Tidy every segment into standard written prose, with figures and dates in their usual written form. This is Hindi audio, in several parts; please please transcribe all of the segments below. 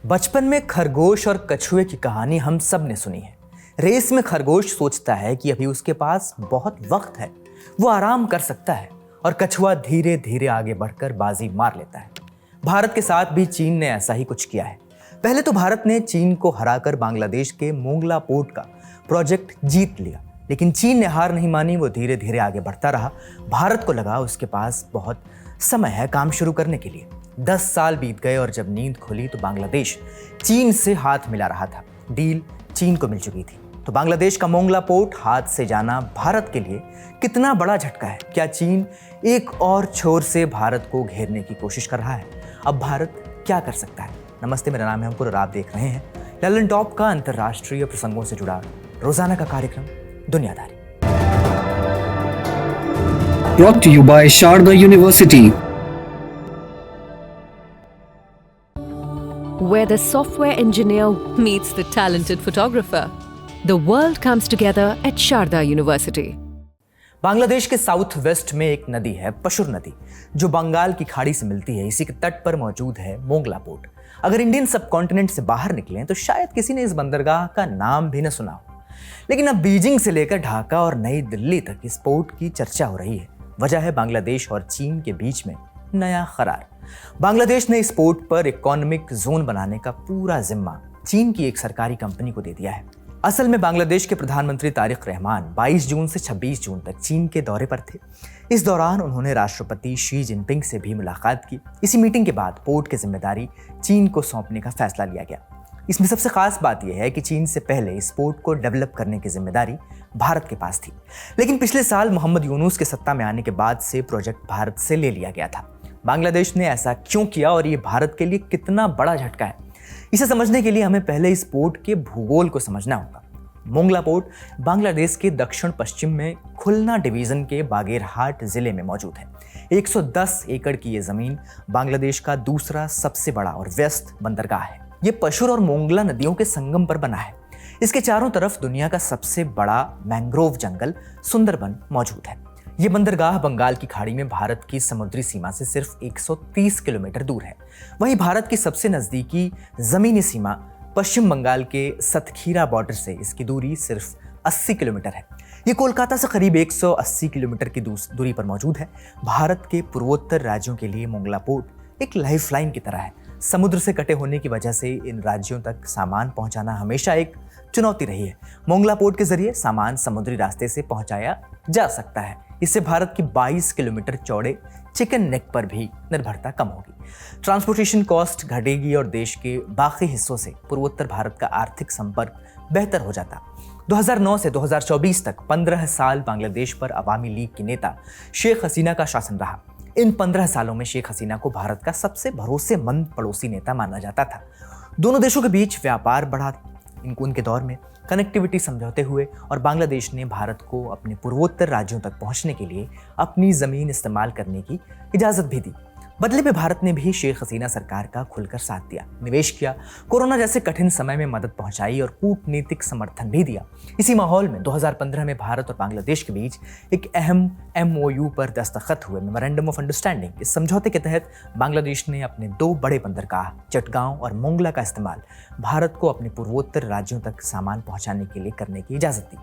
बचपन में खरगोश और कछुए की कहानी हम सब ने सुनी है। रेस में खरगोश सोचता है कि अभी उसके पास बहुत वक्त है, वो आराम कर सकता है, और कछुआ धीरे धीरे आगे बढ़कर बाजी मार लेता है। भारत के साथ भी चीन ने ऐसा ही कुछ किया है। पहले तो भारत ने चीन को हराकर बांग्लादेश के मोंगला पोर्ट का प्रोजेक्ट जीत लिया, लेकिन चीन ने हार नहीं मानी। वो धीरे धीरे आगे बढ़ता रहा। भारत को लगा उसके पास बहुत समय है काम शुरू करने के लिए। 10 साल बीत गए और जब नींद खुली तो बांग्लादेश चीन से हाथ मिला रहा था। डील चीन को मिल चुकी थी। तो बांग्लादेश का मोंगला पोर्ट हाथ से जाना भारत के लिए कितना बड़ा झटका है। क्या चीन एक और छोर से भारत को घेरने की कोशिश कर रहा है? अब भारत क्या कर सकता है? नमस्ते, मेरा नाम है अंकुर और आप देख रहे हैं ललन टॉप का अंतर्राष्ट्रीय प्रसंगों से जुड़ा रोजाना का कार्यक्रम दुनियादारी। Brought to you by Sharda University. Where the software engineer meets the talented photographer. The world comes together at Sharda University. Bangladesh के साउथ वेस्ट में एक नदी है, पशुर नदी, जो बंगाल की खाड़ी से मिलती है। इसी के तट पर मौजूद है मोंगला पोर्ट। अगर इंडियन सबकॉन्टिनेंट से बाहर निकलें तो शायद किसी ने इस बंदरगाह का नाम भी न सुना हो, लेकिन अब बीजिंग से लेकर ढाका और नई दिल्ली तक इस पोर्ट की चर्चा हो रही है। वजह है बांग्लादेश और चीन के बीच में नया करार। बांग्लादेश ने इस पोर्ट पर इकोनॉमिक जोन बनाने का पूरा जिम्मा चीन की एक सरकारी कंपनी को दे दिया है। असल में बांग्लादेश के प्रधानमंत्री तारिक रहमान 22 जून से 26 जून तक चीन के दौरे पर थे। इस दौरान उन्होंने राष्ट्रपति शी जिनपिंग से भी मुलाकात की। इसी मीटिंग के बाद पोर्ट की जिम्मेदारी चीन को सौंपने का फैसला लिया गया। इसमें सबसे खास बात यह है कि चीन से पहले इस पोर्ट को डेवलप करने की जिम्मेदारी भारत के पास थी, लेकिन पिछले साल मोहम्मद यूनुस के सत्ता में आने के बाद से प्रोजेक्ट भारत से ले लिया गया था। बांग्लादेश ने ऐसा क्यों किया और ये भारत के लिए कितना बड़ा झटका है, इसे समझने के लिए हमें पहले इस पोर्ट के भूगोल को समझना होगा। मोंगला पोर्ट बांग्लादेश के दक्षिण पश्चिम में खुलना डिवीजन के बागेरहाट जिले में मौजूद है। 110 एकड़ की ये जमीन बांग्लादेश का दूसरा सबसे बड़ा और व्यस्त बंदरगाह है। ये पशुर और मोंगला नदियों के संगम पर बना है। इसके चारों तरफ दुनिया का सबसे बड़ा मैंग्रोव जंगल सुंदरबन मौजूद है। ये बंदरगाह बंगाल की खाड़ी में भारत की समुद्री सीमा से सिर्फ 130 किलोमीटर दूर है। वहीं भारत की सबसे नजदीकी जमीनी सीमा पश्चिम बंगाल के सतखीरा बॉर्डर से इसकी दूरी सिर्फ 80 किलोमीटर है। ये कोलकाता से करीब 180 किलोमीटर की दूरी पर मौजूद है। भारत के पूर्वोत्तर राज्यों के लिए मोंगला पोर्ट एक लाइफलाइन की तरह है। समुद्र से कटे होने की वजह से इन राज्यों तक सामान पहुंचाना हमेशा एक चुनौती रही है। मोंगला पोर्ट के जरिए सामान समुद्री रास्ते से पहुंचाया जा सकता है। इससे भारत की 22 किलोमीटर चौड़े चिकन नेक पर भी निर्भरता कम होगी। ट्रांसपोर्टेशन कॉस्ट घटेगी और देश के बाकी हिस्सों से पूर्वोत्तर भारत का आर्थिक संपर्क बेहतर हो जाता। 2009 से 2024 तक 15 साल बांग्लादेश पर अवामी लीग की नेता शेख हसीना का शासन रहा। इन 15 सालों में शेख हसीना को भारत का सबसे भरोसेमंद पड़ोसी नेता माना जाता था। दोनों देशों के बीच व्यापार बढ़ा। उनके दौर में कनेक्टिविटी समझौते हुए और बांग्लादेश ने भारत को अपने पूर्वोत्तर राज्यों तक पहुंचने के लिए अपनी जमीन इस्तेमाल करने की इजाजत भी दी। बदले में भारत ने भी शेख हसीना सरकार का खुलकर साथ दिया, निवेश किया, कोरोना जैसे कठिन समय में मदद पहुंचाई और कूटनीतिक समर्थन भी दिया। इसी माहौल में 2015 में भारत और बांग्लादेश के बीच एक अहम MOU पर दस्तखत हुए, मेमोरेंडम ऑफ अंडरस्टैंडिंग। इस समझौते के तहत बांग्लादेश ने अपने 2 बड़े बंदरगाह चटगांव और मोंगला का इस्तेमाल भारत को अपने पूर्वोत्तर राज्यों तक सामान पहुंचाने के लिए करने की इजाजत दी।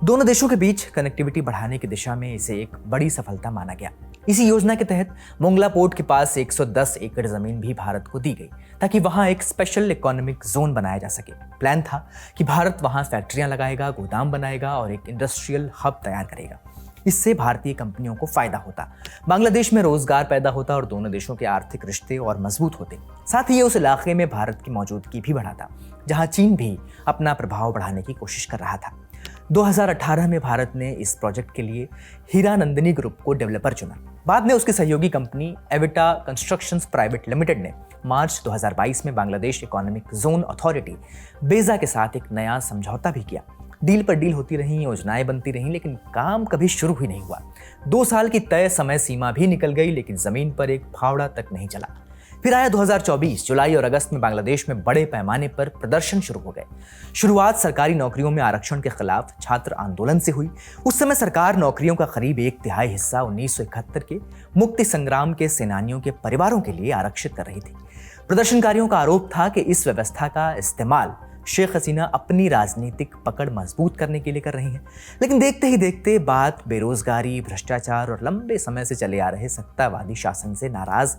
दोनों देशों के बीच कनेक्टिविटी बढ़ाने की दिशा में इसे एक बड़ी सफलता माना गया। इसी योजना के तहत मोंगला पोर्ट के पास 110 एकड़ जमीन भी भारत को दी गई, ताकि वहां एक स्पेशल इकोनॉमिक जोन बनाया जा सके। प्लान था कि भारत वहां फैक्ट्रियां लगाएगा, गोदाम बनाएगा और एक इंडस्ट्रियल हब तैयार करेगा। इससे भारतीय कंपनियों को फायदा होता, बांग्लादेश में रोजगार पैदा होता और दोनों देशों के आर्थिक रिश्ते और मजबूत होते। साथ ही ये उस इलाके में भारत की मौजूदगी भी बढ़ाता, जहां चीन भी अपना प्रभाव बढ़ाने की कोशिश कर रहा था। 2018 में भारत ने इस प्रोजेक्ट के लिए हीरानंदिनी ग्रुप को डेवलपर चुना। बाद में उसकी सहयोगी कंपनी एविटा कंस्ट्रक्शंस प्राइवेट लिमिटेड ने मार्च 2022 में बांग्लादेश इकोनॉमिक जोन अथॉरिटी बेजा के साथ एक नया समझौता भी किया। डील पर डील होती रही, योजनाएं बनती रहीं, लेकिन काम कभी शुरू ही नहीं हुआ। 2 साल की तय समय सीमा भी निकल गई, लेकिन जमीन पर एक फावड़ा तक नहीं चला। फिर आया 2024। जुलाई और अगस्त में बांग्लादेश में बड़े पैमाने पर प्रदर्शन शुरू हो गए। शुरुआत सरकारी नौकरियों में आरक्षण के खिलाफ छात्र आंदोलन से हुई। उस समय सरकार नौकरियों का करीब 1/3 हिस्सा 1971 के मुक्ति संग्राम के सेनानियों के परिवारों के लिए आरक्षित कर रही थी। प्रदर्शनकारियों का आरोप था कि इस व्यवस्था का इस्तेमाल शेख हसीना अपनी राजनीतिक पकड़ मजबूत करने के लिए कर रही हैं। लेकिन देखते ही देखते बात बेरोजगारी, भ्रष्टाचार और लंबे समय से चले आ रहे सत्तावादी शासन से नाराज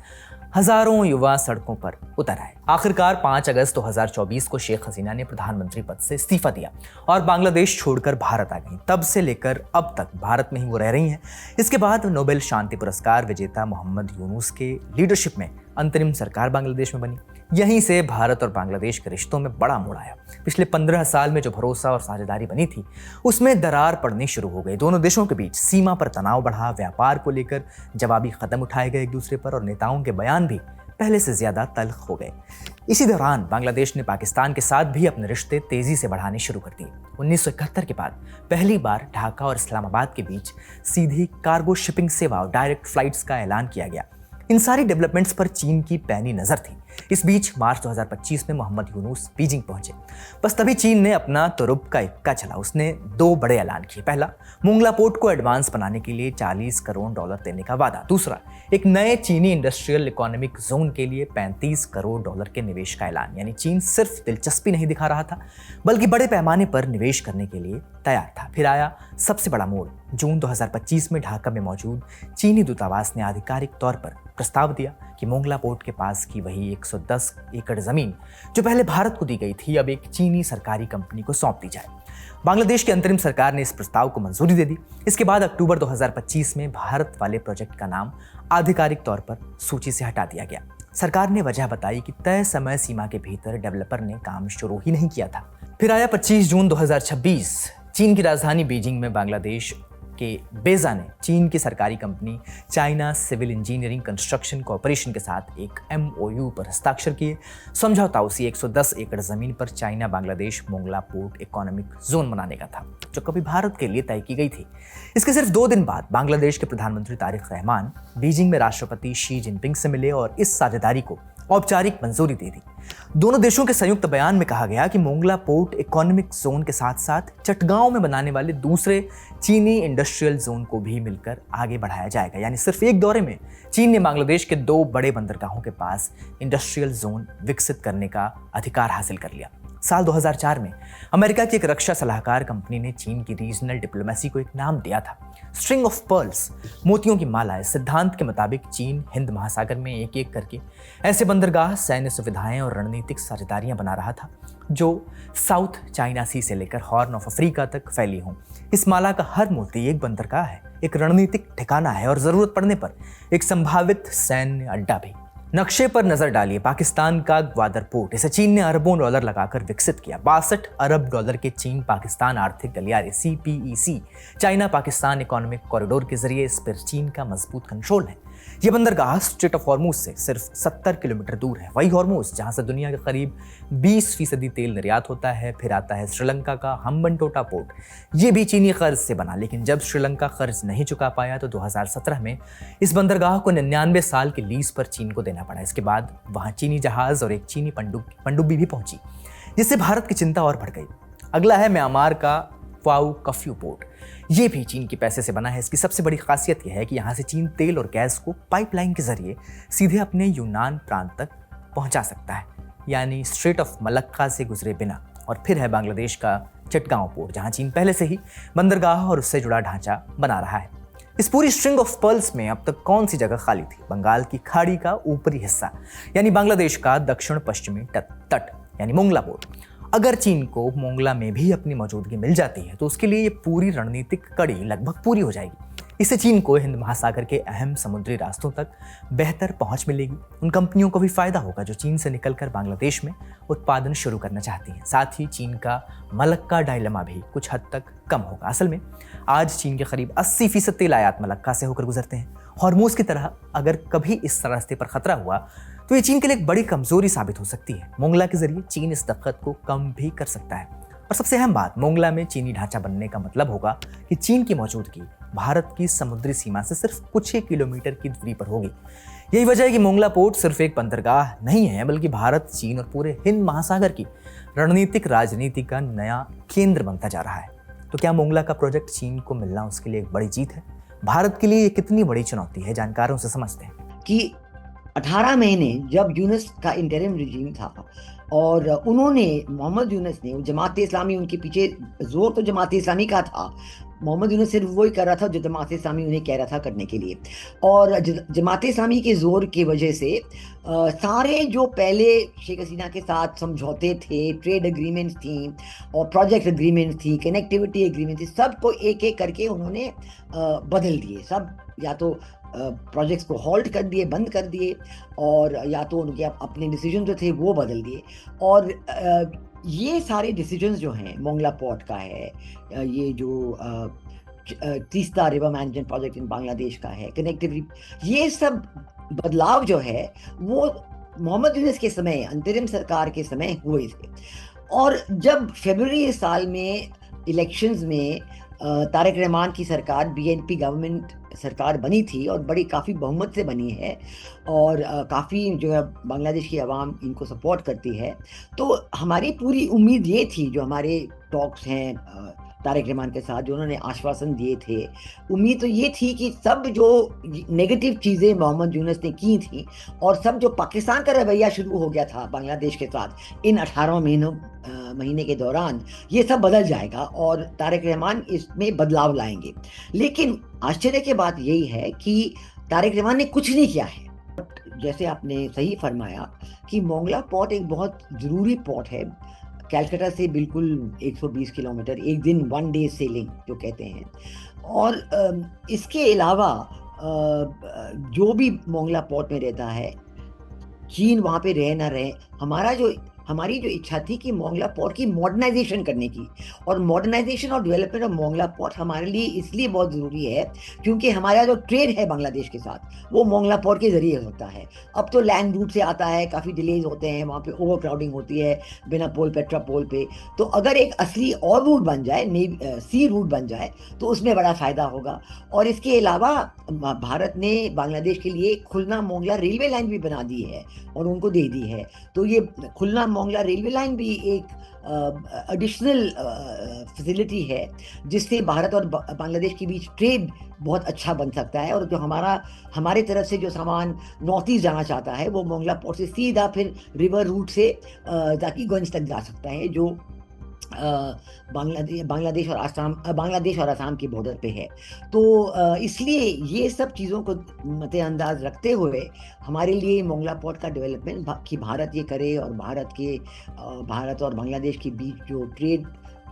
हजारों युवा सड़कों पर उतर आए। आखिरकार 5 अगस्त 2024 को शेख हसीना ने प्रधानमंत्री पद से इस्तीफा दिया और बांग्लादेश छोड़कर भारत आ गई। तब से लेकर अब तक भारत में ही वो रह रही हैं। इसके बाद नोबेल शांति पुरस्कार विजेता मोहम्मद यूनुस के लीडरशिप में अंतरिम सरकार बांग्लादेश में बनी। यहीं से भारत और बांग्लादेश के रिश्तों में बड़ा मोड़ आया। पिछले 15 साल में जो भरोसा और साझेदारी बनी थी, उसमें दरार पड़नी शुरू हो गई। दोनों देशों के बीच सीमा पर तनाव बढ़ा, व्यापार को लेकर जवाबी कदम उठाए गए एक दूसरे पर और नेताओं के बयान भी पहले से ज्यादा तल्ख हो गए। इसी दौरान बांग्लादेश ने पाकिस्तान के साथ भी अपने रिश्ते तेजी से बढ़ाने शुरू कर दिए। 1971 के बाद पहली बार ढाका और इस्लामाबाद के बीच सीधी कार्गो शिपिंग सेवा और डायरेक्ट फ्लाइट्स का ऐलान किया गया। इन सारी डेवलपमेंट्स पर चीन की पैनी नजर थी। इस बीच मार्च 2025 में मोहम्मद यूनुस बीजिंग पहुंचे। बस तभी चीन ने अपना तुरुप का इक्का चला। उसने 2 बड़े ऐलान किए। पहला, मोंगला पोर्ट को एडवांस बनाने के लिए $40 करोड़ देने का वादा। दूसरा, एक नए चीनी इंडस्ट्रियल इकोनॉमिक जोन के लिए $35 करोड़ के निवेश का ऐलान। यानी चीन सिर्फ दिलचस्पी नहीं दिखा रहा था, बल्कि बड़े पैमाने पर निवेश करने के लिए तैयार था। फिर आया सबसे बड़ा मोड़। जून 2025 में ढाका में मौजूद चीनी दूतावास ने आधिकारिक तौर पर प्रस्ताव दिया कि मोंगला पोर्ट के पास की वही 110 एकड़ जमीन जो पहले भारत को दी गई थी, अब एक चीनी सरकारी कंपनी को सौंप दी जाए। बांग्लादेश की अंतरिम सरकार ने इस प्रस्ताव को मंजूरी दे दी। इसके बाद अक्टूबर 2025 में भारत वाले प्रोजेक्ट का नाम आधिकारिक तौर पर सूची से हटा दिया गया। सरकार ने वजह बताई कि तय समय सीमा के भीतर डेवलपर ने काम शुरू ही नहीं किया था। फिर आया 25 जून 2026। चीन की राजधानी बीजिंग में बांग्लादेश के बेजा ने चीन की सरकारी company China civil engineering construction corporation के साथ एक MOU पर हस्ताक्षर किए। समझौता उसी 110 एकड़ जमीन पर China Bangladesh Mongla port economic zone बनाने का था, जो कभी भारत के लिए तय की गई थी। इसके सिर्फ 2 दिन बाद बांग्लादेश के प्रधानमंत्री तारिक रहमान बीजिंग में राष्ट्रपति शी जिनपिंग से मिले और इस साझेदारी को औपचारिक मंजूरी दे दी। दोनों देशों के संयुक्त बयान में कहा गया कि मोंगला पोर्ट इकोनॉमिक जोन के साथ साथ चटगांव में बनाने वाले दूसरे चीनी इंडस्ट्रियल जोन को भी मिलकर आगे बढ़ाया जाएगा। यानी सिर्फ एक दौरे में चीन ने बांग्लादेश के 2 बड़े बंदरगाहों के पास इंडस्ट्रियल जोन विकसित करने का अधिकार हासिल कर लिया। साल 2004 में अमेरिका की एक रक्षा सलाहकार कंपनी ने चीन की रीजनल डिप्लोमेसी को एक नाम दिया था, स्ट्रिंग ऑफ पर्ल्स, मोतियों की माला। इस सिद्धांत के मुताबिक चीन हिंद महासागर में एक एक करके ऐसे बंदरगाह, सैन्य सुविधाएं और रणनीतिक साझेदारियां बना रहा था जो साउथ चाइना सी से लेकर हॉर्न ऑफ अफ्रीका तक फैली हों। इस माला का हर मोती एक बंदरगाह है, एक रणनीतिक ठिकाना है और जरूरत पड़ने पर एक संभावित सैन्य अड्डा भी। नक्शे पर नजर डालिए, पाकिस्तान का ग्वादर पोर्ट, इसे चीन ने अरबों डॉलर लगाकर विकसित किया। $62 अरब के चीन पाकिस्तान आर्थिक गलियारे CPEC, China Pakistan economic corridor के जरिए इस पर चीन का मजबूत कंट्रोल है। यह बंदरगाह स्ट्रेट ऑफ हॉर्मूज से सिर्फ 70 किलोमीटर दूर है। वही हॉर्मूज जहां से दुनिया के करीब 20% तेल निर्यात होता है। फिर आता है श्रीलंका का हम्बनटोटा पोर्ट, ये भी चीनी कर्ज से बना, लेकिन जब श्रीलंका कर्ज नहीं चुका पाया तो 2017 में इस बंदरगाह को 99 साल के लीज पर चीन को देना पड़ा। इसके बाद वहां चीनी जहाज और एक चीनी पनडुब्बी भी पहुंची, जिससे भारत की चिंता और बढ़ गई। अगला है म्यांमार का क्वाऊ कफ्यू पोर्ट। ये भी चीन के पैसे से बना है। इसकी सबसे बड़ी खासियत यह है कि यहाँ से चीन तेल और गैस को पाइपलाइन के जरिए सीधे अपने यूनान प्रांत तक पहुंचा सकता है, यानी स्ट्रेट ऑफ मलक्का से गुजरे बिना। और फिर है बांग्लादेश का चटगांव पोर्ट, जहाँ चीन पहले से ही बंदरगाह और उससे जुड़ा ढांचा बना रहा है। इस पूरी स्ट्रिंग ऑफ पर्ल्स में अब तक कौन सी जगह खाली थी? बंगाल की खाड़ी का ऊपरी हिस्सा, यानी बांग्लादेश का दक्षिण पश्चिमी तट, यानी मोंगला पोर्ट। अगर चीन को मोंगला में भी अपनी मौजूदगी मिल जाती है तो उसके लिए ये पूरी रणनीतिक कड़ी लगभग पूरी हो जाएगी। इससे चीन को हिंद महासागर के अहम समुद्री रास्तों तक बेहतर पहुंच मिलेगी। उन कंपनियों को भी फायदा होगा जो चीन से निकलकर बांग्लादेश में उत्पादन शुरू करना चाहती हैं। साथ ही चीन का मलक्का डायलेमा भी कुछ हद तक कम होगा। असल में आज चीन के करीब 80% तेल आयात मलक्का से होकर गुजरते हैं। हॉर्मूज की तरह अगर कभी इस रास्ते पर खतरा हुआ तो ये चीन के लिए एक बड़ी कमजोरी साबित हो सकती है। मोंगला के जरिए चीन इस दिक्कत को कम भी कर सकता है। और सबसे अहम बात, मोंगला में चीनी ढांचा बनने का मतलब होगा कि चीन की मौजूदगी भारत की समुद्री सीमा से सिर्फ कुछ ही किलोमीटर की दूरी पर होगी। यही वजह है कि मोंगला पोर्ट सिर्फ एक बंदरगाह नहीं है, बल्कि भारत, चीन और पूरे हिंद महासागर की रणनीतिक राजनीति का नया केंद्र बनता जा रहा है। तो क्या मोंगला का प्रोजेक्ट चीन को मिलना उसके लिए एक बड़ी जीत है? भारत के लिए ये कितनी बड़ी चुनौती है? जानकारों से समझते हैं कि 18 महीने जब यूनुस का इंटरिम रिजीम था और उन्होंने, मोहम्मद यूनुस ने, जमात इस्लामी उनके पीछे, जोर तो जमात इस्लामी का था, मोहम्मद यूनुस सिर्फ वही कर रहा था जो जमात इस्लामी उन्हें कह रहा था करने के लिए। और जमात इस्लामी के जोर की वजह से सारे जो पहले शेख हसीना के साथ समझौते थे, ट्रेड एग्रीमेंट्स थी और प्रोजेक्ट एग्रीमेंट्स थी, कनेक्टिविटी एग्रीमेंट थी, सबको एक एक करके उन्होंने बदल दिए। सब या तो प्रोजेक्ट्स को हॉल्ट कर दिए, बंद कर दिए, और या तो उनके अपने डिसीजन जो थे वो बदल दिए। और ये सारे डिसीजंस जो हैं, मोंगला पोर्ट का है, ये जो Teesta river management project in Bangladesh का है, कनेक्टिविटी, ये सब बदलाव जो है वो मोहम्मद यूनुस के समय, अंतरिम सरकार के समय हुए थे। और जब फरवरी इस साल में इलेक्शंस में तारिक रहमान की सरकार, बीएनपी गवर्नमेंट सरकार बनी थी और बड़ी काफ़ी बहुमत से बनी है और काफ़ी जो है बांग्लादेश की आवाम इनको सपोर्ट करती है, तो हमारी पूरी उम्मीद ये थी, जो हमारे टॉक्स हैं तारिक रहमान के साथ, जो उन्होंने आश्वासन दिए थे, उम्मीद तो ये थी कि सब जो नेगेटिव चीज़ें मोहम्मद यूनुस ने की थी और सब जो पाकिस्तान का रवैया शुरू हो गया था बांग्लादेश के साथ इन 18 महीने के दौरान, ये सब बदल जाएगा और तारिक रहमान इसमें बदलाव लाएंगे। लेकिन आश्चर्य की बात यही है कि तारिक रहमान ने कुछ नहीं किया है। जैसे आपने सही फरमाया कि मोंगला पोर्ट एक बहुत ज़रूरी पोर्ट है, कैलकाटा से बिल्कुल 120 किलोमीटर, एक दिन, 1 डे सेलिंग जो कहते हैं। और इसके अलावा जो भी मोंगला पोर्ट में रहता है, चीन वहाँ पे रहे ना रहे, हमारी जो इच्छा थी कि मोंगला पोर्ट की मॉडर्नाइजेशन करने की, और मॉडर्नाइजेशन और डेवलपमेंट ऑफ मोंगला पोर्ट हमारे लिए इसलिए बहुत ज़रूरी है क्योंकि हमारा जो ट्रेड है बांग्लादेश के साथ वो मोंगला पोर्ट के ज़रिए होता है। अब तो लैंड रूट से आता है, काफ़ी डिलेज होते हैं, वहाँ पे ओवर क्राउडिंग होती है बिना पोल, पेट्रा पोल पे। तो अगर एक असली और रूट बन जाए, सी रूट बन जाए, तो उसमें बड़ा फ़ायदा होगा। और इसके अलावा भारत ने बांग्लादेश के लिए खुलना मोंगला रेलवे लाइन भी बना दी है और उनको दे दी है। तो ये खुलना मोंगला रेलवे लाइन भी एक एडिशनल फैसिलिटी है जिससे भारत और बांग्लादेश के बीच ट्रेड बहुत अच्छा बन सकता है। और जो हमारे तरफ से जो सामान नॉर्थ ईस्ट जाना चाहता है वो मोंगला पोर्ट से सीधा फिर रिवर रूट से जाकीगंज तक जा सकता है, जो बांग्लादेश और आसाम के बॉर्डर पे है। तो इसलिए ये सब चीज़ों को मद्देनजर रखते हुए हमारे लिए मोंगला पोर्ट का डेवलपमेंट कि भारत ये करे और भारत और बांग्लादेश के बीच जो ट्रेड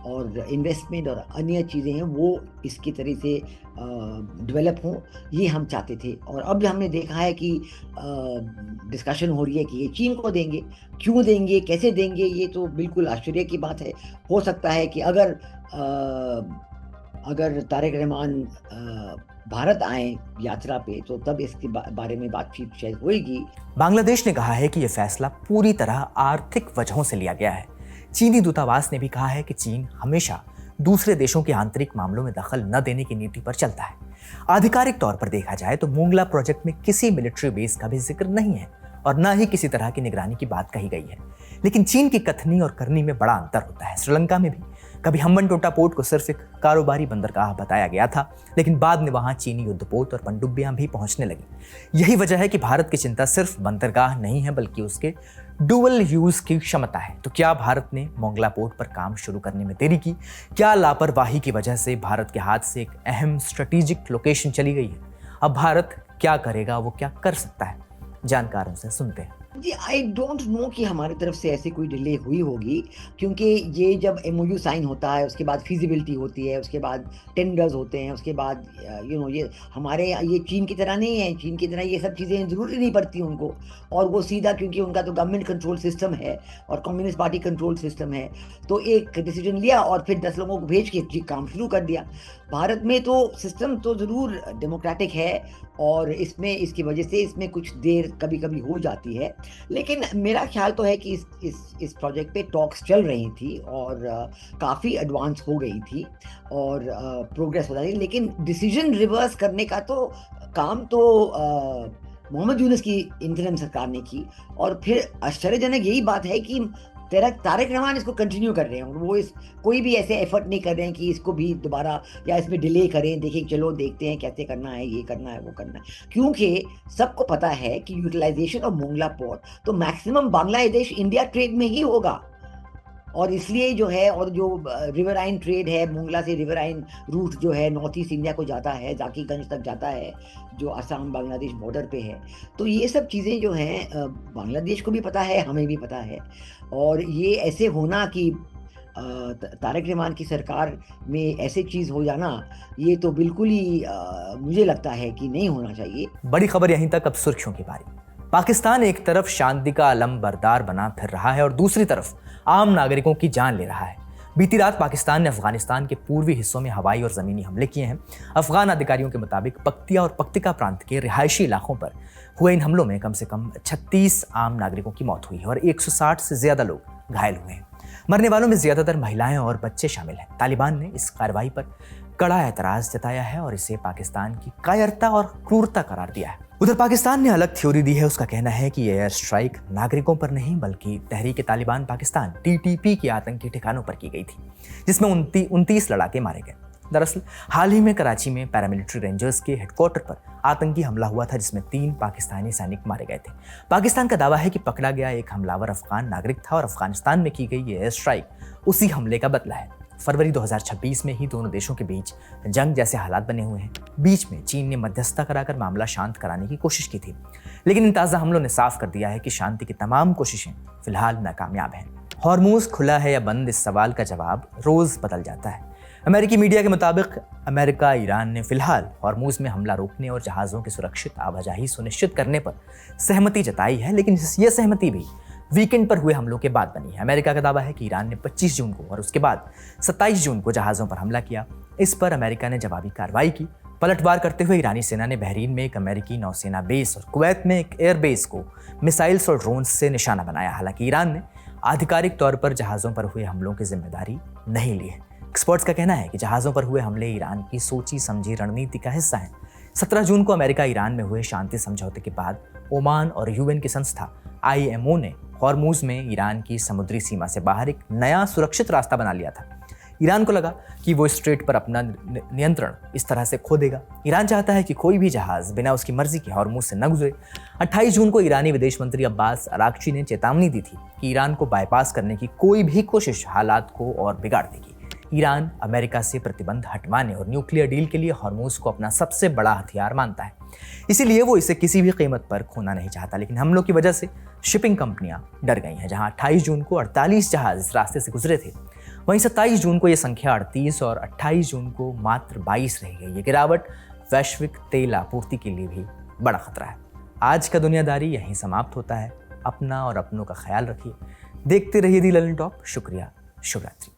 और इन्वेस्टमेंट और अन्य चीज़ें हैं वो इसकी तरह से डेवलप हों, ये हम चाहते थे। और अब हमने देखा है कि डिस्कशन हो रही है कि ये चीन को देंगे, क्यों देंगे, कैसे देंगे, ये तो बिल्कुल आश्चर्य की बात है। हो सकता है कि अगर तारिक रहमान भारत आए यात्रा पे तो तब इसके बारे में बातचीत शायद होगी। बांग्लादेश ने कहा है कि यह फैसला पूरी तरह आर्थिक वजहों से लिया गया है। चीनी दूतावास ने भी कहा है कि चीन हमेशा दूसरे देशों के आंतरिक मामलों में दखल न देने की नीति पर चलता है। आधिकारिक तौर पर देखा जाए तो मोंगला प्रोजेक्ट में किसी मिलिट्री बेस का भी जिक्र नहीं है और न ही किसी तरह की निगरानी की बात कही गई है। लेकिन चीन की कथनी और करनी में बड़ा अंतर होता है। श्रीलंका में भी कभी हम्बनटोटा पोर्ट को सिर्फ एक कारोबारी बंदरगाह बताया गया था, लेकिन बाद में वहां चीनी युद्धपोत और पनडुब्बियां भी पहुंचने लगी। यही वजह है कि भारत की चिंता सिर्फ बंदरगाह नहीं है बल्कि उसके डुअल यूज की क्षमता है। तो क्या भारत ने मोंगला पोर्ट पर काम शुरू करने में देरी की? क्या लापरवाही की वजह से भारत के हाथ से एक अहम स्ट्रेटेजिक लोकेशन चली गई है? अब भारत क्या करेगा, वो क्या कर सकता है? जानकारों से सुनते हैं। जी, आई डोंट नो कि हमारी तरफ से ऐसी कोई डिले हुई होगी, क्योंकि ये जब MOU साइन होता है उसके बाद फिजिबिलिटी होती है, उसके बाद टेंडर्स होते हैं, उसके बाद ये चीन की तरह नहीं है। चीन की तरह ये सब चीज़ें ज़रूरी नहीं पड़ती उनको, और वो सीधा, क्योंकि उनका तो गवर्नमेंट कंट्रोल सिस्टम है और कम्युनिस्ट पार्टी कंट्रोल सिस्टम है, तो एक डिसीजन लिया और फिर 10 लोगों को भेज के काम शुरू कर दिया। भारत में तो सिस्टम तो ज़रूर डेमोक्रेटिक है और इसकी वजह से इसमें कुछ देर कभी कभी हो जाती है, लेकिन मेरा ख्याल तो है कि इस प्रोजेक्ट पे टॉक्स चल रही थी और काफ़ी एडवांस हो गई थी और प्रोग्रेस हो रही थी। लेकिन डिसीजन रिवर्स करने का तो काम तो मोहम्मद यूनुस की इंतरिम सरकार ने की। और फिर आश्चर्यजनक यही बात है कि तारिक रहमान इसको कंटिन्यू कर रहे हैं, और वो कोई भी ऐसे एफर्ट नहीं कर रहे हैं कि इसको भी दोबारा या इसमें डिले करें, देखें चलो देखते हैं कैसे करना है, ये करना है वो करना है, क्योंकि सबको पता है कि यूटिलाइजेशन ऑफ मोंगला पोर्ट तो मैक्सिमम बांग्लादेश इंडिया ट्रेड में ही होगा। और इसलिए जो है, और जो रिवराइन ट्रेड है, मोंगला से रिवराइन रूट जो है नॉर्थ ईस्ट इंडिया को जाता है, जाकीगंज तक जाता है, जो असम बांग्लादेश बॉर्डर पे है। तो ये सब चीज़ें जो हैं बांग्लादेश को भी पता है, हमें भी पता है। और ये ऐसे होना कि तारिक रहमान की सरकार में ऐसे चीज़ हो जाना, ये तो बिल्कुल ही मुझे लगता है कि नहीं होना चाहिए। बड़ी खबर यहीं तक, अब सुर्खियों की बारी। पाकिस्तान एक तरफ शांति का अलंबरदार बना फिर रहा है और दूसरी तरफ आम नागरिकों की जान ले रहा है। बीती रात पाकिस्तान ने अफगानिस्तान के पूर्वी हिस्सों में हवाई और जमीनी हमले किए हैं। अफगान अधिकारियों के मुताबिक पख्तिया और पख्तिका प्रांत के रिहायशी इलाकों पर हुए इन हमलों में कम से कम 36 आम नागरिकों की मौत हुई है और 160 से ज्यादा लोग घायल हुए हैं। मरने वालों में ज्यादातर महिलाएं और बच्चे शामिल हैं। तालिबान ने इस कार्रवाई पर कड़ा एतराज जताया है और इसे पाकिस्तान की कायरता और क्रूरता करार दिया है। उधर पाकिस्तान ने अलग थ्योरी दी है। उसका कहना है कि एयर स्ट्राइक नागरिकों पर नहीं बल्कि तहरीक तालिबान पाकिस्तान TTP के आतंकी ठिकानों पर की गई थी, जिसमें 29 लड़ाके मारे गए। दरअसल हाल ही में कराची में पैरामिलिट्री रेंजर्स के हेडक्वार्टर पर आतंकी हमला हुआ था, जिसमें 3 पाकिस्तानी सैनिक मारे गए थे। पाकिस्तान का दावा है कि पकड़ा गया एक हमलावर अफगान नागरिक था और अफगानिस्तान में की गई एयर स्ट्राइक उसी हमले का बदला है। फरवरी 2026 में ही दोनों देशों के बीच जंग जैसे हालात बने हुए हैं। बीच में चीन ने मध्यस्थता कराकर मामला शांत कराने की कोशिश की थी, लेकिन इन ताज़ा हमलों ने साफ कर दिया है कि शांति की तमाम कोशिशें फिलहाल नाकामयाब हैं। हॉर्मूज खुला है या बंद, इस सवाल का जवाब रोज बदल जाता है। अमेरिकी मीडिया के मुताबिक अमेरिका ईरान ने फिलहाल हॉर्मूज में हमला रोकने और जहाज़ों की सुरक्षित आवाजाही सुनिश्चित करने पर सहमति जताई है, लेकिन यह सहमति भी वीकेंड पर हुए हमलों के बाद बनी है। अमेरिका का दावा है कि ईरान ने 25 जून को और उसके बाद 27 जून को जहाज़ों पर हमला किया। इस पर अमेरिका ने जवाबी कार्रवाई की। पलटवार करते हुए ईरानी सेना ने बहरीन में एक अमेरिकी नौसेना बेस और कुवैत में एक एयरबेस को मिसाइल्स और ड्रोन्स से निशाना बनाया। हालांकि ईरान ने आधिकारिक तौर पर जहाज़ों पर हुए हमलों की जिम्मेदारी नहीं ली है। एक्सपर्ट्स का कहना है कि जहाज़ों पर हुए हमले ईरान की सोची समझी रणनीति का हिस्सा है। 17 जून को अमेरिका ईरान में हुए शांति समझौते के बाद ओमान और UN की संस्था IMO ने हॉर्मूज में ईरान की समुद्री सीमा से बाहर एक नया सुरक्षित रास्ता बना लिया था। ईरान को लगा कि वो स्ट्रेट पर अपना नियंत्रण इस तरह से खो देगा। ईरान चाहता है कि कोई भी जहाज बिना उसकी मर्जी के हॉर्मूज से न गुजरे। 28 जून को ईरानी विदेश मंत्री अब्बास अरागची ने चेतावनी दी थी कि ईरान को बाईपास करने की कोई भी कोशिश हालात को और बिगाड़ देगी। ईरान अमेरिका से प्रतिबंध हटवाने और न्यूक्लियर डील के लिए हॉर्मूज को अपना सबसे बड़ा हथियार मानता है, इसीलिए वो इसे किसी भी कीमत पर खोना नहीं चाहता। लेकिन हमलों की वजह से शिपिंग कंपनियां डर गई हैं। जहां 28 जून को 48 जहाज इस रास्ते से गुजरे थे, वहीं 27 जून को ये संख्या 38 और 28 जून को मात्र 22 रह गई। ये गिरावट वैश्विक तेल आपूर्ति के लिए भी बड़ा खतरा है। आज का दुनियादारी यहीं समाप्त होता है। अपना और अपनों का ख्याल रखिए। देखते रहिए दी ललन टॉप। शुक्रिया, शुभ रात्रि।